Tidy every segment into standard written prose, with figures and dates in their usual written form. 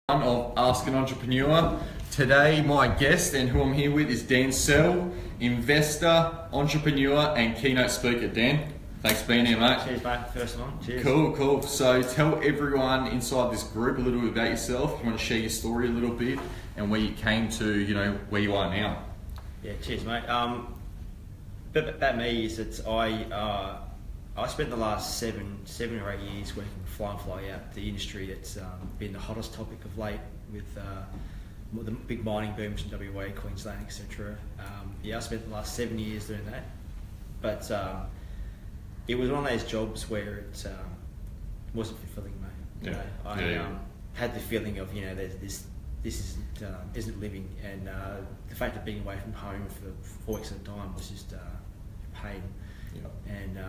Of Ask an Entrepreneur. Today my guest and who I'm here with is Dan Seale, investor, entrepreneur and keynote speaker. Dan, thanks for being here, mate. Cheers, mate. First one. Cheers. Cool. So tell everyone inside this group a little bit about yourself. If you want to share your story a little bit and where you came to, where you are now. Yeah, cheers, mate. But about me is that I spent the last seven or 8 years working fly and fly out, the industry that's been the hottest topic of late with the big mining booms in WA, Queensland, etc. I spent the last 7 years doing that, but it was one of those jobs where it wasn't fulfilling, mate. I had the feeling of this isn't living, and the fact of being away from home for 4 weeks at a time was just pain. And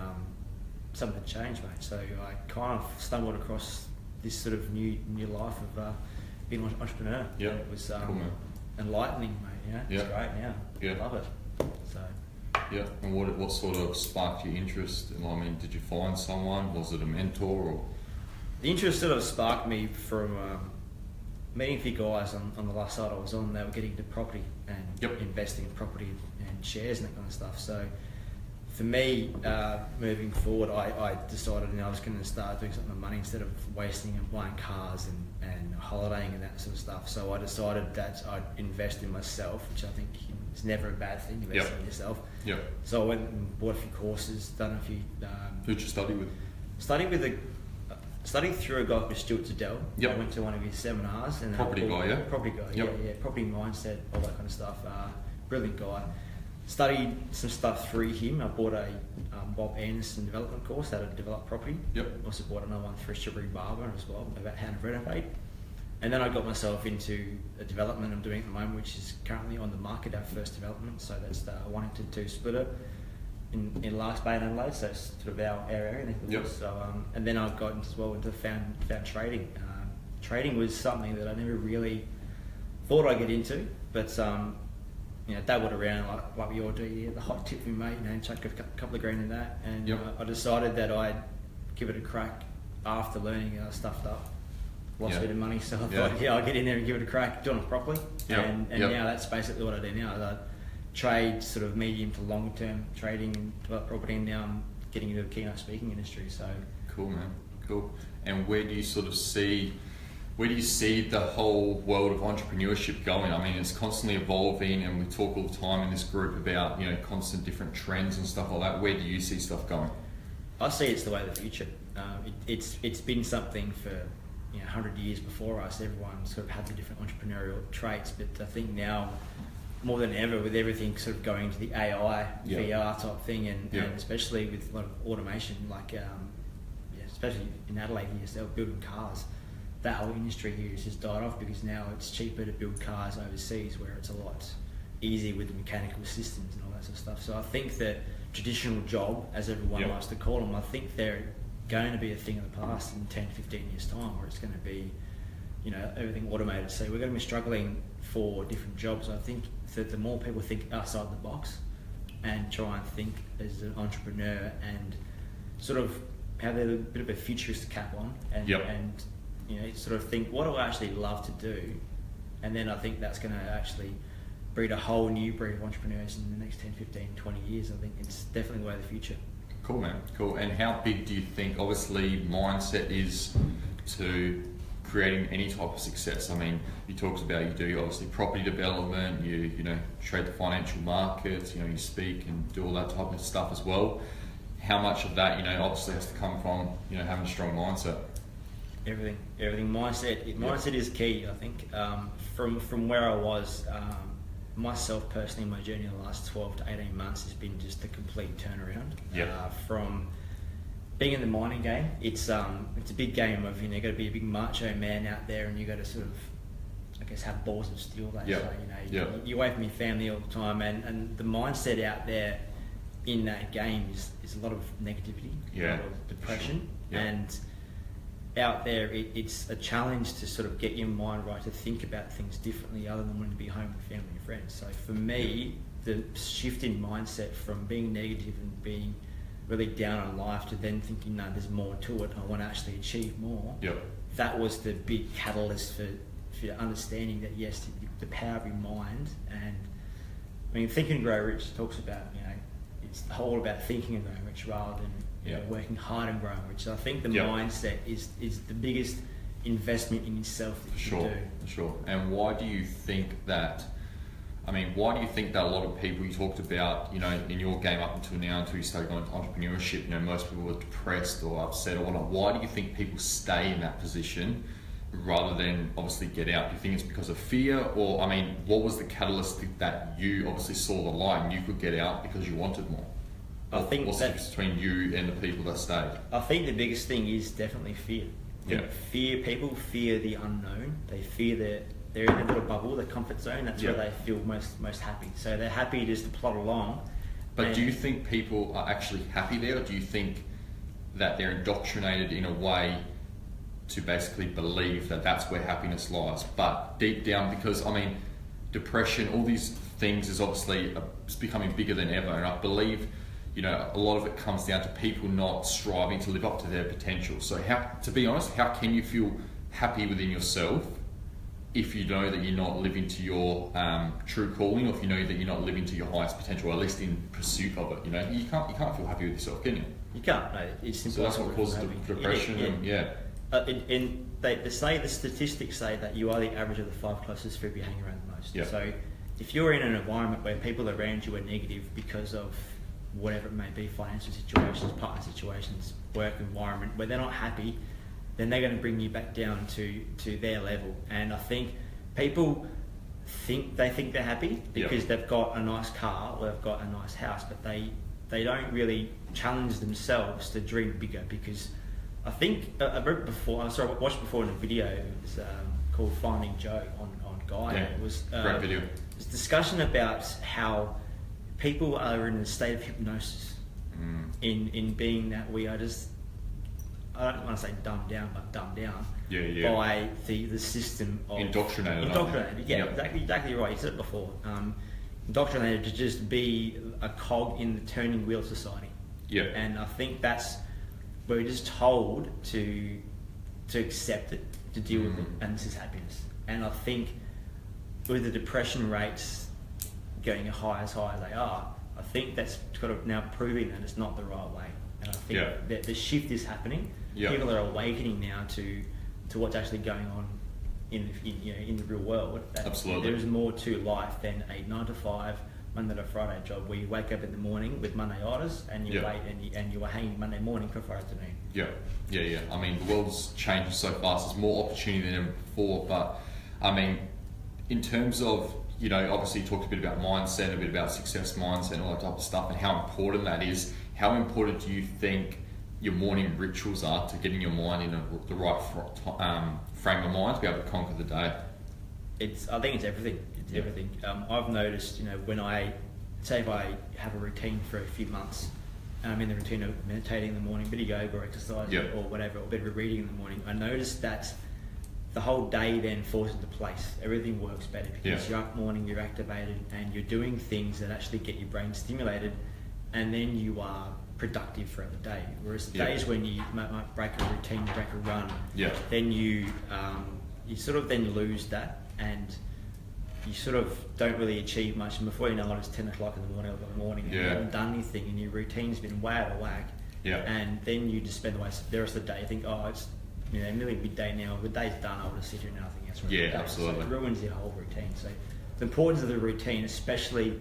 something changed, mate. So I kind of stumbled across this sort of new life of being an entrepreneur. Yeah, it was cool, enlightening, mate. It's great now. I love it. So. Yeah, and what sort of sparked your interest? Did you find someone? Was it a mentor? Or? The interest sort of sparked me from meeting a few guys on the last site I was on. They were getting into property and investing in property and shares and that kind of stuff. So for me, moving forward, I decided I was going to start doing something with money instead of wasting and buying cars and holidaying and that sort of stuff. So I decided that I'd invest in myself, which I think is never a bad thing, investing in yourself. So I went and bought a few courses, done a few... Who'd you study with? Studied through a guy called Stuart Siddell. I went to one of his seminars. And Property guy, property mindset, all that kind of stuff. Brilliant guy. Studied some stuff through him. I bought a Bob Anderson development course, how to develop property. Also bought another one through Shabri Barber as well, about how to renovate. And then I got myself into a development I'm doing at the moment, which is currently on the market, our first development. So that's the 1-2 splitter in Last Bay and Adelaide, so it's sort of our area. So, and then I got into found trading. Trading was something that I never really thought I'd get into, but dabbled around like we all do. The hot tip from me, mate, chuck a couple of grand in that, and I decided that I'd give it a crack after learning. I stuffed up, lost a bit of money, so I thought, I'll get in there and give it a crack, doing it properly. And now that's basically what I do now. I trade sort of medium to long term trading and develop property, and now I'm getting into the keynote speaking industry. So cool, man, cool. And where do you see the whole world of entrepreneurship going? It's constantly evolving, and we talk all the time in this group about constant different trends and stuff like that. Where do you see stuff going? I see it's the way of the future. It's been something for 100 years before us. Everyone sort of had the different entrepreneurial traits, but I think now more than ever, with everything sort of going to the AI, VR type thing, and especially with a lot of automation, like especially in Adelaide here, so building cars. That whole industry here has just died off because now it's cheaper to build cars overseas, where it's a lot easier with the mechanical systems and all that sort of stuff. So I think that traditional job, as everyone likes to call them, I think they're going to be a thing of the past in 10, 15 years time, where it's going to be, everything automated. So we're going to be struggling for different jobs. I think that the more people think outside the box and try and think as an entrepreneur and sort of have a bit of a futurist cap on and sort of think, what do I actually love to do? And then I think that's going to actually breed a whole new breed of entrepreneurs in the next 10, 15, 20 years. I think it's definitely the way of the future. Cool, man, cool. And how big do you think, obviously, mindset is to creating any type of success? You talked about, you do obviously property development, you trade the financial markets, you speak and do all that type of stuff as well. How much of that, obviously has to come from, having a strong mindset? Everything. Mindset is key, I think. From where I was, myself personally, my journey in the last 12 to 18 months has been just a complete turnaround. From being in the mining game, it's a big game of, you got to be a big macho man out there, and you got to sort of, I guess, have balls of steel. You're away from your family all the time, and the mindset out there in that game is a lot of negativity, a lot of depression, and out there it's a challenge to sort of get your mind right, to think about things differently other than wanting to be home with family and friends. So for me, the shift in mindset from being negative and being really down on life to then thinking, no, there's more to it, I want to actually achieve more. Yep. That was the big catalyst understanding that yes, the power of your mind. And I mean, Think and Grow Rich talks about, it's all about thinking and growing rich rather than working hard and growing rich. So I think the mindset is the biggest investment in yourself that you can do. For sure. And why do you think that? I mean, why do you think that a lot of people you talked about, in your game up until now, until you started going into entrepreneurship, most people were depressed or upset or whatnot. Why do you think people stay in that position rather than obviously get out? Do you think it's because of fear, or I mean, what was the catalyst that you obviously saw the light and you could get out because you wanted more? I think what's the difference between you and the people that stayed? I think the biggest thing is definitely fear. People fear the unknown. They fear that they're in a little bubble, the comfort zone. That's where they feel most happy. So they're happy just to plod along. But do you think people are actually happy there, or do you think that they're indoctrinated in a way to basically believe that that's where happiness lies? But deep down, because I mean, depression, all these things is obviously it's becoming bigger than ever, and I believe a lot of it comes down to people not striving to live up to their potential. So to be honest, how can you feel happy within yourself if you know that you're not living to your true calling, or if you know that you're not living to your highest potential, or at least in pursuit of it? You can't feel happy with yourself, can you? You can't. No, it's impossible. So that's what causes depression. They say, the statistics say that you are the average of the 5 closest people you hang around the most. Yeah. So if you're in an environment where people around you are negative because of whatever it may be, financial situations, partner situations, work environment, where they're not happy, then they're going to bring you back down to their level. And I think people think they're happy because they've got a nice car or they've got a nice house, but they don't really challenge themselves to dream bigger. Because I think I watched before in a video, it was called Finding Joe on Guy. Yeah, it was great video. It was a discussion about how people are in a state of hypnosis in being that we are just, I don't want to say dumbed down, but dumbed down by the system of indoctrinated. Exactly right. You said it before. Indoctrinated to just be a cog in the turning wheel of society. Yeah. And I think we're just told to accept it, to deal with it, and this is happiness. And I think with the depression rates going as high as they are, I think that's kind of now proving that it's not the right way. And I think that the shift is happening. People are awakening now to what's actually going on in the real world. That Absolutely. There is more to life than a 9 to 5 Monday to Friday job where you wake up in the morning with Monday orders and you wait and you are hanging Monday morning for Friday afternoon. Yeah. I mean, the world's changing so fast. There's more opportunity than ever before. But I mean, in terms of obviously you talked a bit about mindset, a bit about success mindset, and all that type of stuff, and how important that is. How important do you think your morning rituals are to getting your mind in the right frame of mind to be able to conquer the day? I think it's everything. It's everything. I've noticed, when if I have a routine for a few months, and I'm in the routine of meditating in the morning, bit of yoga or exercise or whatever, or a bit of reading in the morning, I noticed that the whole day then falls into place. Everything works better because you're up morning, you're activated, and you're doing things that actually get your brain stimulated, and then you are productive throughout the day. Whereas the days when you might break a routine, break a run, then you sort of then lose that, and you sort of don't really achieve much. And before you know it, it's 10 o'clock in the morning, and you haven't done anything, and your routine's been way out of whack. And then you just spend the rest of the day thinking, it's nearly midday now, the day's done, I'll just sit here and nothing else. Absolutely. So it ruins your whole routine. So the importance of the routine, especially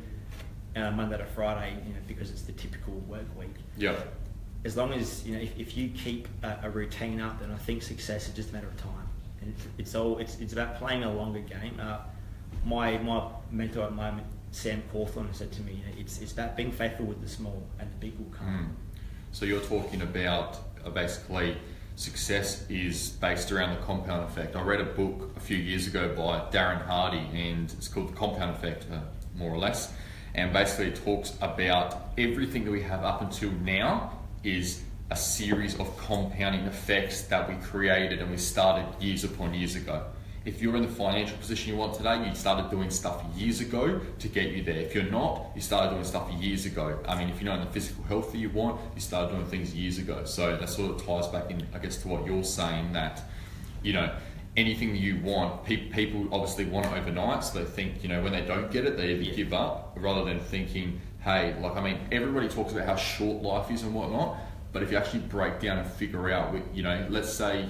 Monday to Friday, because it's the typical work week. As long as if you keep a routine up, then I think success is just a matter of time. And it's about playing a longer game. My mentor at the moment, Sam Cawthorne, said to me, it's about being faithful with the small, and the big will come. So you're talking about basically success is based around the compound effect. I read a book a few years ago by Darren Hardy, and it's called The Compound Effect, more or less. And basically it talks about everything that we have up until now is a series of compounding effects that we created and we started years upon years ago. If you're in the financial position you want today, you started doing stuff years ago to get you there. If you're not, you started doing stuff years ago. I mean, if you're not in the physical health that you want, you started doing things years ago. So that sort of ties back in, I guess, to what you're saying, that, anything that you want, people obviously want it overnight, so they think, you know, when they don't get it, they either give up, rather than thinking, hey, like, I mean, everybody talks about how short life is and whatnot, but if you actually break down and figure out, you know, let's say,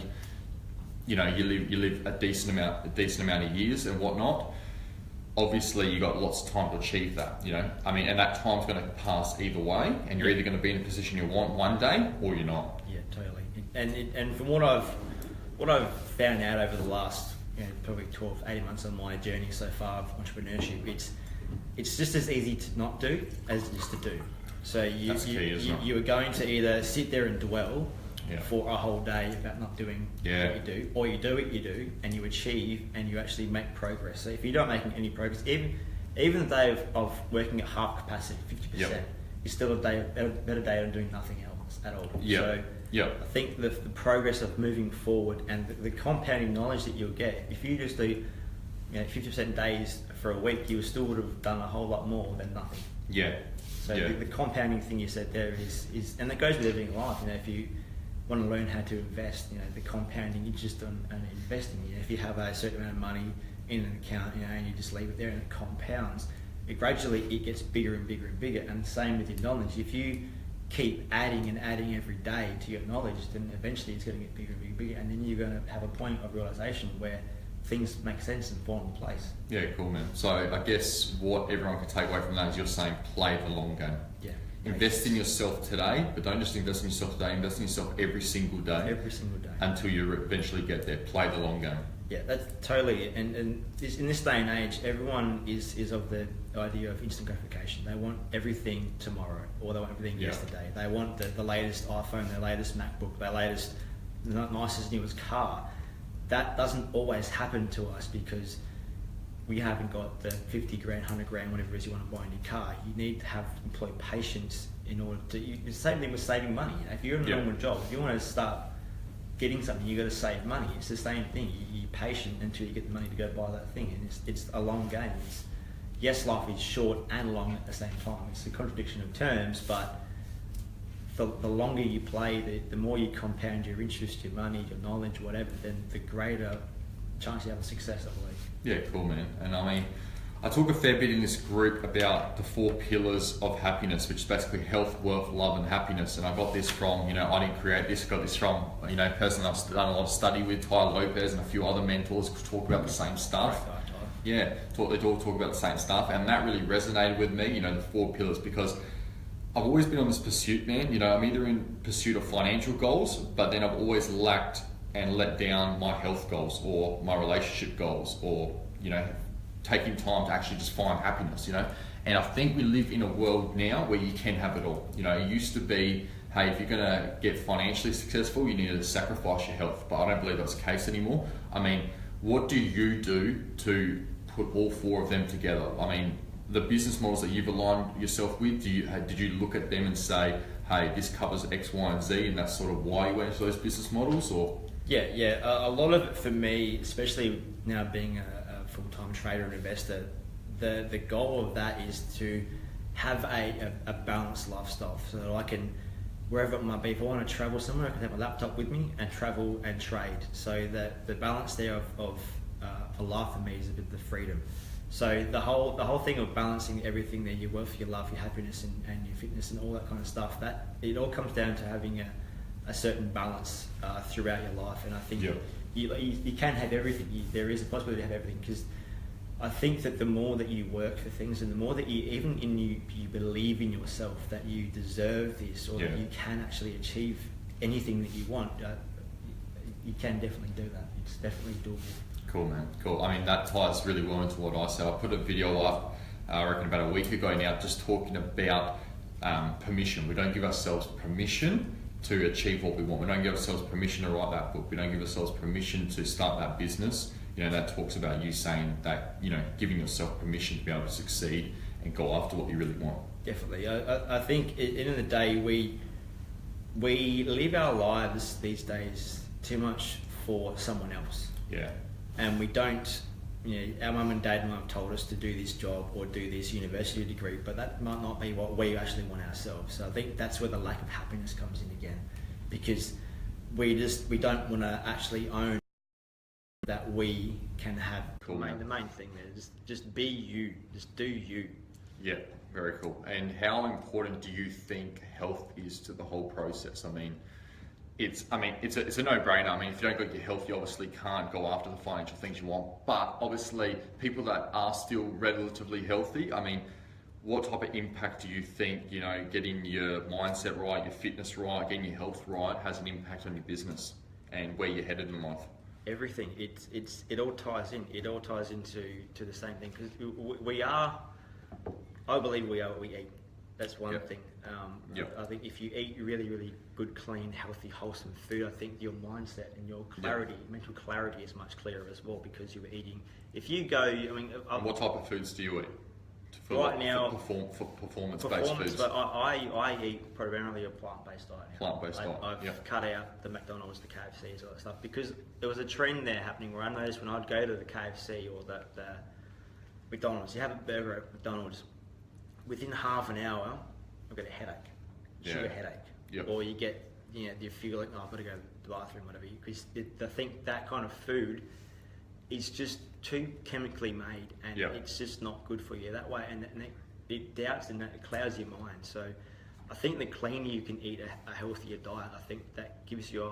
you know, you live a decent amount of years and whatnot, obviously you got lots of time to achieve that, you know. I mean, and that time's going to pass either way, and you're either going to be in a position you want one day or you're not. Yeah, totally. And from what I've found out over the last, you know, probably 12, 18 months on my journey so far of entrepreneurship, it's just as easy to not do as it is to do. So you are going to either sit there and dwell for a whole day about not doing what you do, or you do what you do and you achieve and you actually make progress. So if you're not making any progress, even the day of working at half capacity, 50%, is still a better day than doing nothing else at all. So I think the progress of moving forward and the compounding knowledge that you'll get, if you just do, you know, 50% days for a week, you still would have done a whole lot more than nothing. So the compounding thing you said there is, and that goes with everything in life. You know, if you want to learn how to invest, you know, the compounding interest on investing. You know, if you have a certain amount of money in an account, you know, and you just leave it there and it compounds, gradually it gets bigger and bigger and bigger. And the same with your knowledge. If you keep adding and adding every day to your knowledge, then eventually it's going to get bigger and bigger and bigger, and then you're going to have a point of realization where things make sense and fall into place. Yeah, cool, man. So I guess what everyone can take away from that is you're saying play the long game. Yeah. Invest in yourself today, but don't just invest in yourself today, invest in yourself every single day. Every single day. Until you eventually get there. Play the long game. Yeah, that's totally it. And in this day and age, everyone is of the idea of instant gratification. They want everything tomorrow, or they want everything yesterday. They want the latest iPhone, their latest MacBook, their latest, the nicest, newest car. That doesn't always happen to us because we haven't got the 50 grand, 100 grand, whatever it is you want to buy in your car. You need to employ patience in order to. It's the same thing with saving money. You know, if you're in a normal job, if you want to start getting something, you got to save money. It's the same thing. You're patient until you get the money to go buy that thing, and it's a long game. Yes, life is short and long at the same time. It's a contradiction of terms, but the longer you play, the more you compound your interest, your money, your knowledge, whatever, then the greater chance you have of success, I believe. Yeah, cool, man. And I mean, I talk a fair bit in this group about the 4 pillars of happiness, which is basically health, wealth, love, and happiness. And I got this from, you know, I didn't create this, got this from, you know, a person I've done a lot of study with, Ty Lopez, and a few other mentors talk about the same stuff. Yeah, they all talk about the same stuff, and that really resonated with me, you know, the 4 pillars, because I've always been on this pursuit, man. You know, I'm either in pursuit of financial goals, but then I've always lacked and let down my health goals or my relationship goals, or, you know, taking time to actually just find happiness, you know. And I think we live in a world now where you can have it all. You know, it used to be, hey, if you're gonna get financially successful, you need to sacrifice your health, but I don't believe that's the case anymore. I mean, what do you do to put all 4 of them together? I mean, the business models that you've aligned yourself with, did you look at them and say, hey, this covers X, Y, and Z, and that's sort of why you went into those business models, or? Yeah. A lot of it for me, especially now being a full-time trader and investor, the goal of that is to have a balanced lifestyle, so that I can, wherever it might be, if I want to travel somewhere, I can have my laptop with me and travel and trade. So that the balance there of for life for me is a bit of the freedom. So the whole thing of balancing everything there, your wealth, your love, your happiness, and your fitness, and all that kind of stuff, that it all comes down to having a certain balance throughout your life. And I think you can have everything. There is a possibility to have everything, because I think that the more that you work for things, and the more that you believe in yourself that you deserve this, or that you can actually achieve anything that you want, you can definitely do that. It's definitely doable. Cool, man. Cool. I mean, that ties really well into what I said. I put a video up, I reckon about a week ago now, just talking about permission. We don't give ourselves permission to achieve what we want. We don't give ourselves permission to write that book. We don't give ourselves permission to start that business. You know, that talks about you saying that, you know, giving yourself permission to be able to succeed and go after what you really want. Definitely. I think at the end of the day, we live our lives these days too much for someone else. Yeah. And we don't, you know, our mum and dad might have told us to do this job or do this university degree, but that might not be what we actually want ourselves. So I think that's where the lack of happiness comes in again, because we don't want to actually own that we can have. Cool, The main thing there is just be you, just do you. Yeah, very cool. And how important do you think health is to the whole process? I mean, it's a no-brainer. I mean, if you don't get your health, you obviously can't go after the financial things you want. But obviously, people that are still relatively healthy, I mean, what type of impact do you think, getting your mindset right, your fitness right, getting your health right has an impact on your business and where you're headed in life? Everything. It all ties in. It all ties into the same thing, because we are. I believe we are what we eat. That's one thing. I think if you eat really, really good, clean, healthy, wholesome food, I think your mindset and your clarity, mental clarity, is much clearer as well, because you were eating. If you go, and what type of foods do you eat? For performance-based foods. But I eat primarily a plant-based diet now. Plant-based diet. I've cut out the McDonald's, the KFCs, all that stuff, because there was a trend there happening where I noticed when I'd go to the KFC or the McDonald's, you have a burger at McDonald's, within half an hour, I've got a headache, sugar headache, or you get, you feel like, I've got to go to the bathroom, whatever. Because I think that kind of food is just too chemically made, and it's just not good for you that way, and it doubts and it clouds your mind. So I think the cleaner you can eat a healthier diet, I think that gives you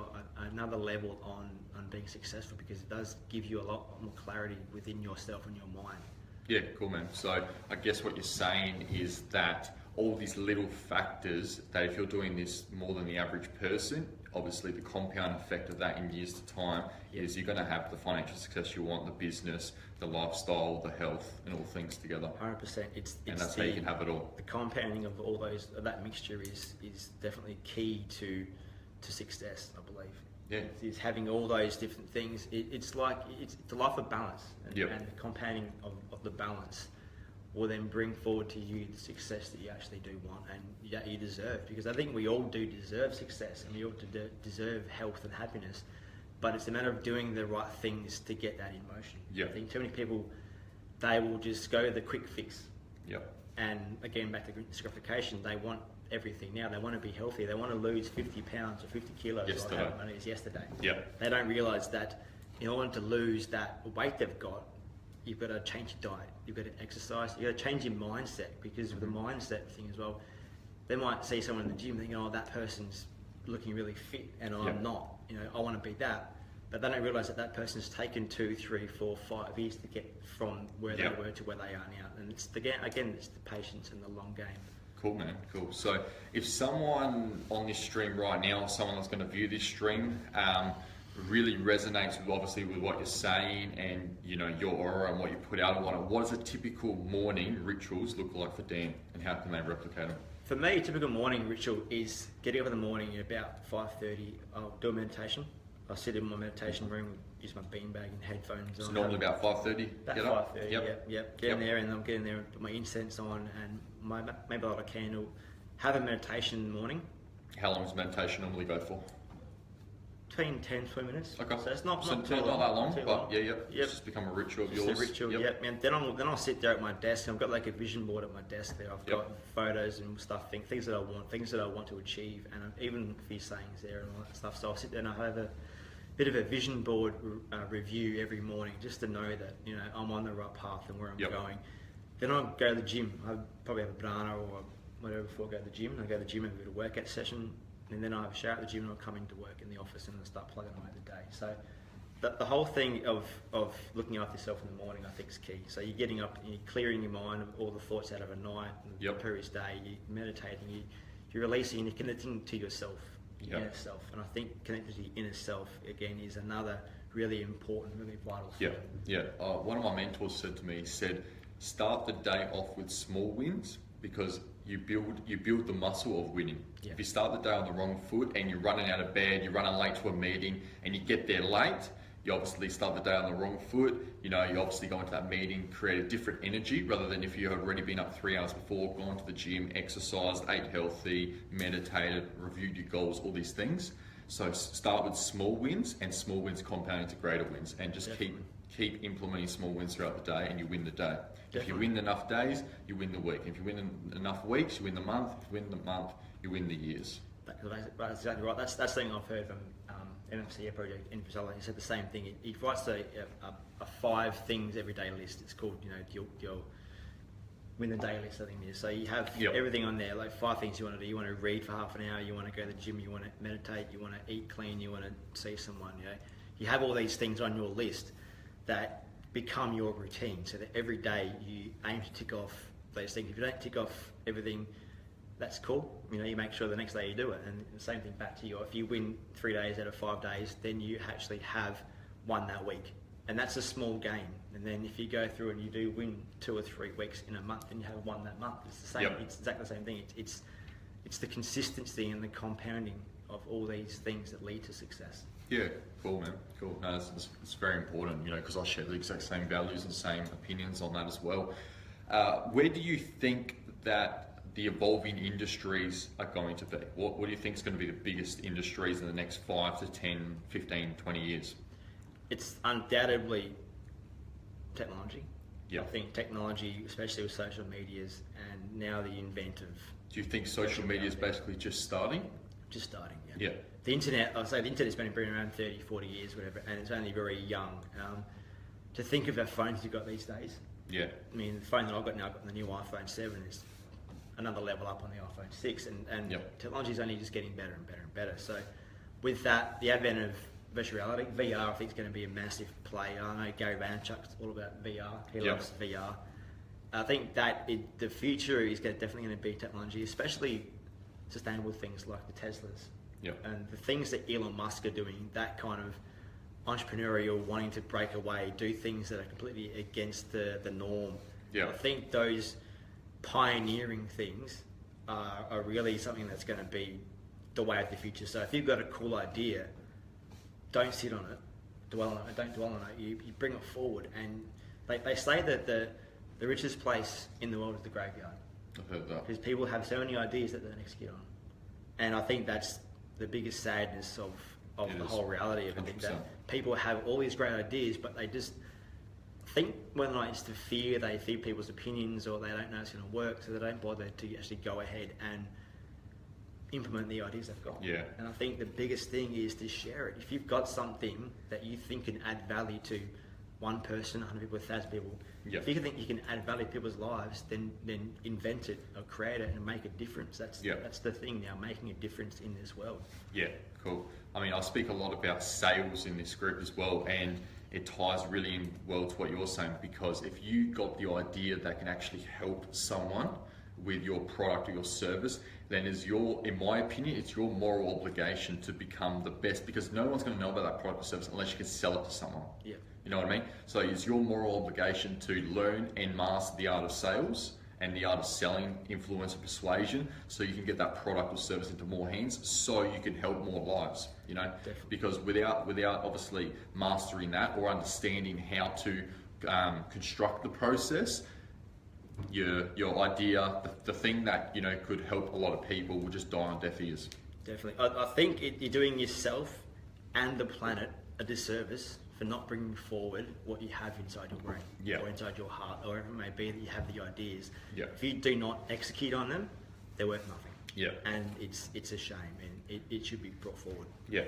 another level on being successful, because it does give you a lot more clarity within yourself and your mind. Yeah, cool, man. So I guess what you're saying is that all these little factors, that if you're doing this more than the average person, obviously the compound effect of that in years to time is you're going to have the financial success you want, the business, the lifestyle, the health, and all things together. 100%. And that's how you can have it all. The compounding of all that mixture is definitely key to success, I believe. Yeah. Is having all those different things. It's the life of balance, and the compounding of the balance will then bring forward to you the success that you actually do want and that you deserve. Because I think we all do deserve success, and we all deserve health and happiness, but it's a matter of doing the right things to get that in motion. I think too many people, they will just go the quick fix. And again, back to gratification, they want everything now. They want to be healthy. They want to lose 50 pounds or 50 kilos yesterday. They don't realise that in order to lose that weight they've got, you've got to change your diet, you've got to exercise, you've got to change your mindset, because of the mindset thing as well. They might see someone in the gym thinking, oh, that person's looking really fit and I'm not, I want to be that. But they don't realise that person's taken 2, 3, 4, 5 years to get from where they were to where they are now. And it's the patience and the long game. Cool, man. Cool. So if someone on this stream right now, someone that's going to view this stream, really resonates with what you're saying and your aura and what you put out on it, what does a typical morning rituals look like for Dan, and how can they replicate them? For me, a typical morning ritual is getting up in the morning at about 5:30. I'll do a meditation. I'll sit in my meditation room, use my beanbag and headphones on. So normally about 5:30? About 5:30, Get in there, and I'm getting there, put my incense on, and maybe light a candle, have a meditation in the morning. How long does meditation normally go for? Between 10 20 minutes. Okay. So it's not too that long, but long. It's just become a ritual of yours. It's a ritual, And then I'll sit there at my desk. I've got like a vision board at my desk there. I've got photos and stuff, things that I want to achieve, and even a few sayings there and all that stuff. So I'll sit there and I have a bit of a vision board review every morning, just to know that I'm on the right path and where I'm going. Then I'll go to the gym. I probably have a banana or whatever before I go to the gym. I go to the gym and have a bit of workout session, and then I have a shower at the gym, and I'll come into work in the office and I'll start plugging away the day. So the whole thing of looking after yourself in the morning, I think, is key. So you're getting up and you're clearing your mind of all the thoughts out of a night, the previous day, you're meditating, you're releasing, and you're connecting to yourself. Inner self, and I think connecting to your inner self again is another really important, really vital thing. One of my mentors said to me, he said, start the day off with small wins, because you build the muscle of winning. If you start the day on the wrong foot and you're running out of bed, you're running late to a meeting, and you get there late, you obviously start the day on the wrong foot. You obviously go into that meeting, create a different energy, rather than if you had already been up 3 hours before, gone to the gym, exercised, ate healthy, meditated, reviewed your goals, all these things. So start with small wins, and small wins compound into greater wins, and just keep implementing small wins throughout the day, and you win the day. If you win enough days, you win the week. If you win enough weeks, you win the month. If you win the month, you win the years. That's exactly right. That's the thing I've heard from MFCA project in Brazil, he said the same thing. He writes a 5 things every day list. It's called, your win the day list, I think it is. So you have everything on there, like 5 things you want to do. You want to read for half an hour, you want to go to the gym, you want to meditate, you want to eat clean, you want to see someone, You have all these things on your list that become your routine, so that every day you aim to tick off those things. If you don't tick off everything, that's cool. You make sure the next day you do it. And the same thing back to you. If you win 3 days out of 5 days, then you actually have won that week. And that's a small gain. And then if you go through and you do win 2 or 3 weeks in a month, then you have won that month. It's the same. Yep. It's exactly the same thing. It's the consistency and the compounding of all these things that lead to success. Yeah, cool, man. Cool. No, it's very important, because I share the exact same values and same opinions on that as well. Where do you think that the evolving industries are going to be? What do you think is going to be the biggest industries in the next 5 to 10, 15, 20 years? It's undoubtedly technology. Yeah. I think technology, especially with social medias and now the inventive. Do you think social media is basically just starting? Just starting, Yeah. The internet, I'll say the internet's been around 30, 40 years, whatever, and it's only very young. To think of the phones you've got these days. Yeah. I mean, the phone that I've got now, I've got the new iPhone 7, is another level up on the iPhone 6, and technology is only just getting better and better and better. So with that, the advent of virtual reality, VR, I think is going to be a massive play. I know Gary Vaynerchuk's all about VR. He loves VR. I think that the future is definitely going to be technology, especially sustainable things like the Teslas. And the things that Elon Musk are doing, that kind of entrepreneurial, wanting to break away, do things that are completely against the norm. I think those pioneering things are really something that's going to be the way of the future. So if you've got a cool idea, don't sit on it, don't dwell on it, you bring it forward. And they say that the richest place in the world is the graveyard. I've heard that. Because people have so many ideas that they don't execute on. And I think that's the biggest sadness of the whole reality of it, that people have all these great ideas, but they just think whether or not it's the fear, they fear people's opinions, or they don't know it's going to work, so they don't bother to actually go ahead and implement the ideas they've got. And I think the biggest thing is to share it. If you've got something that you think can add value to one person, 100 people, 1,000 people, if you think you can add value to people's lives, then invent it or create it and make a difference. That's the thing now, making a difference in this world. Yeah, cool. I mean, I speak a lot about sales in this group as well, and it ties really in well to what you're saying, because if you got the idea that can actually help someone with your product or your service, then in my opinion, it's your moral obligation to become the best, because no one's going to know about that product or service unless you can sell it to someone. You know what I mean? So it's your moral obligation to learn and master the art of sales and the art of selling, influence and persuasion, so you can get that product or service into more hands, so you can help more lives, Definitely. Because without obviously mastering that or understanding how to construct the process, your idea, the thing that could help a lot of people, will just die on deaf ears. Definitely. I think you're doing yourself and the planet a disservice for not bringing forward what you have inside your brain or inside your heart, or whatever it may be that you have the ideas. If you do not execute on them, they're worth nothing. And it's a shame, and it should be brought forward.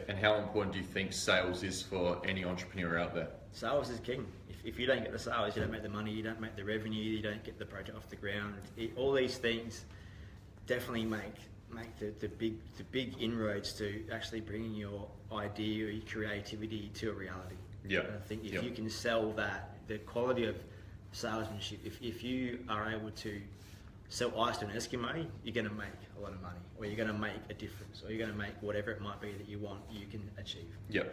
And how important do you think sales is for any entrepreneur out there? Sales is king. If you don't get the sales, you don't make the money, you don't make the revenue, you don't get the project off the ground. All these things definitely make the big inroads to actually bringing your idea or your creativity to a reality. And I think if you can sell that, the quality of salesmanship, if you are able to sell ice to an Eskimo, you're going to make a lot of money, or you're going to make a difference, or you're going to make whatever it might be that you want, you can achieve.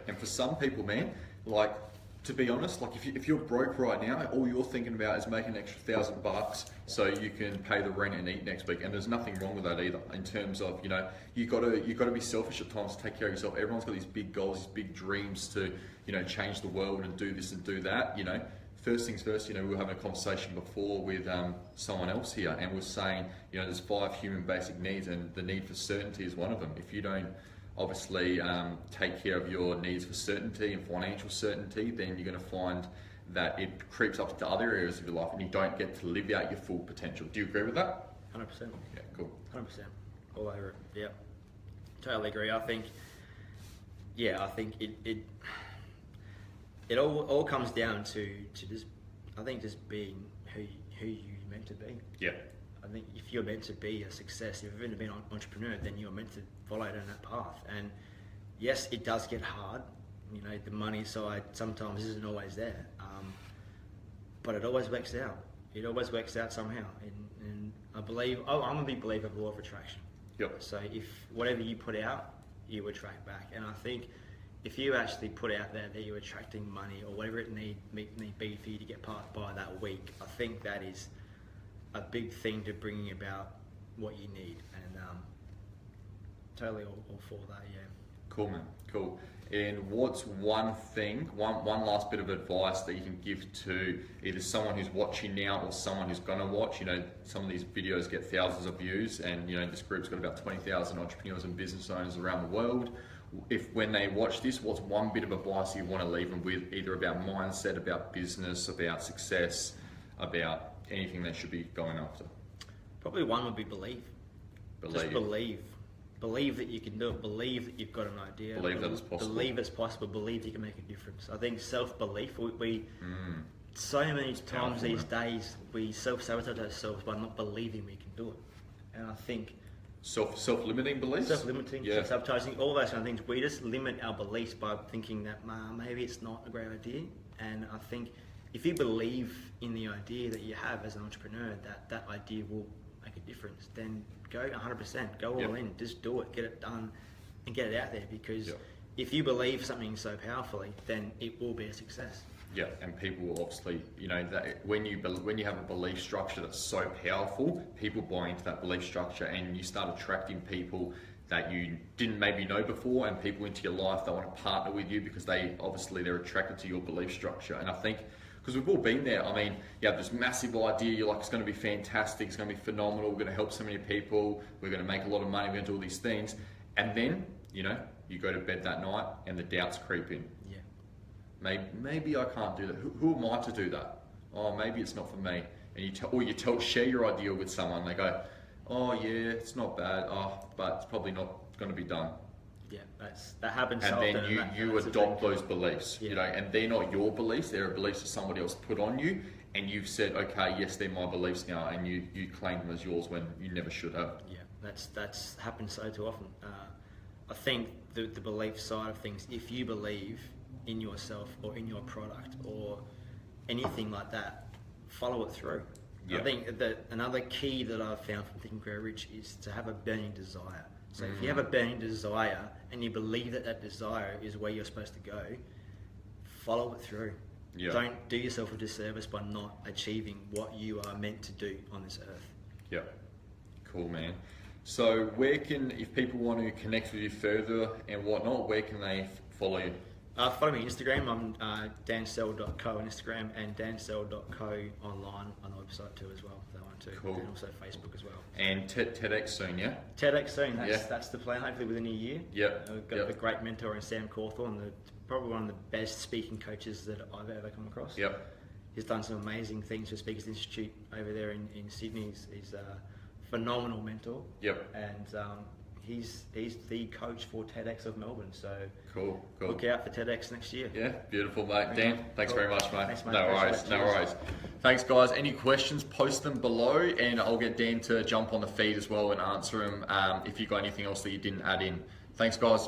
And for some people, man, to be honest, if you're broke right now, all you're thinking about is making an extra $1,000 so you can pay the rent and eat next week. And there's nothing wrong with that either. In terms of you got to be selfish at times to take care of yourself. Everyone's got these big goals, these big dreams to change the world and do this and do that. First things first. We were having a conversation before with someone else here, and we're saying there's 5 human basic needs, and the need for certainty is one of them. If you don't obviously take care of your needs for certainty and financial certainty, then you're going to find that it creeps up to other areas of your life and you don't get to live out your full potential. Do you agree with that? 100%. Yeah, cool. 100%. All over it. Yeah, totally agree. I think Yeah, I think it all comes down to just, I think, just being who you're meant to be. Yeah. I think if you're meant to be a success, if you've ever been an entrepreneur, then you're meant to follow down that path. And yes, it does get hard. You know, the money side sometimes isn't always there, but it always works out. It always works out somehow. And I believe, I'm a big believer of law of attraction. Yep. So if whatever you put out, you attract back. And I think if you actually put out there that you're attracting money or whatever it need be for you to get passed by that week, I think that is a big thing to bringing about what you need. And totally all for that, yeah. Cool, man. Cool. And what's one last bit of advice that you can give to either someone who's watching now or someone who's going to watch? You know, some of these videos get thousands of views, and you know this group's got about 20,000 entrepreneurs and business owners around the world. If when they watch this, what's one bit of advice you want to leave them with, either about mindset, about business, about success, about anything they should be going after? Probably one would be believe. Just believe. Believe that you can do it. Believe that you've got an idea. Believe that it's possible. Believe it's possible. Believe you can make a difference. I think self-belief, we so many times these days, we self-sabotage ourselves by not believing we can do it. And I think self-limiting beliefs? Self-limiting, self-sabotaging, all those kind of things. We just limit our beliefs by thinking that maybe it's not a great idea. And I think if you believe in the idea that you have as an entrepreneur, that idea will make a difference, then go 100%, go all in, just do it, get it done and get it out there, because if you believe something so powerfully, then it will be a success. Yeah, and people will obviously, you know, that when you have a belief structure that's so powerful, people buy into that belief structure, and you start attracting people that you didn't maybe know before, and people into your life that want to partner with you because they're attracted to your belief structure. And I think, because we've all been there, I mean, you have this massive idea, you're like, it's going to be fantastic, it's going to be phenomenal, we're going to help so many people, we're going to make a lot of money, we're going to do all these things, and then, you know, you go to bed that night and the doubts creep in. Yeah. Maybe I can't do that. Who am I to do that? Oh, maybe it's not for me. And share your idea with someone. They go, oh yeah, it's not bad. Oh, but it's probably not going to be done. Yeah, that happens. And so then often, you adopt those beliefs, you know, and they're not your beliefs; they're beliefs that somebody else put on you, and you've said, okay, yes, they're my beliefs now, and you claim them as yours when you never should have. Yeah, that's happened so too often. I think the belief side of things, if you believe in yourself or in your product or anything like that, follow it through. Yeah. I think that another key that I've found from Think and Grow Rich is to have a burning desire. So if you have a burning desire and you believe that desire is where you're supposed to go, follow it through. Yeah. Don't do yourself a disservice by not achieving what you are meant to do on this earth. Yeah. Cool, man. So if people want to connect with you further and whatnot, where can they follow you? Follow me on Instagram. I'm danseale.co on Instagram and danseale.co online on the website too as well, if they want to. Cool. And also Facebook as well. And TEDx soon, yeah? TEDx soon, that's the plan, hopefully within a year. Yep. We've got a great mentor in Sam Cawthorne, probably one of the best speaking coaches that I've ever come across. Yep. He's done some amazing things for Speakers Institute over there in Sydney. He's a phenomenal mentor. Yep. And he's the coach for TEDx of Melbourne, so cool. Look out for TEDx next year. Yeah, beautiful, mate. Dan, thanks very much, mate. Thanks, mate. No worries. Thanks, guys. Any questions, post them below, and I'll get Dan to jump on the feed as well and answer them if you've got anything else that you didn't add in. Thanks, guys.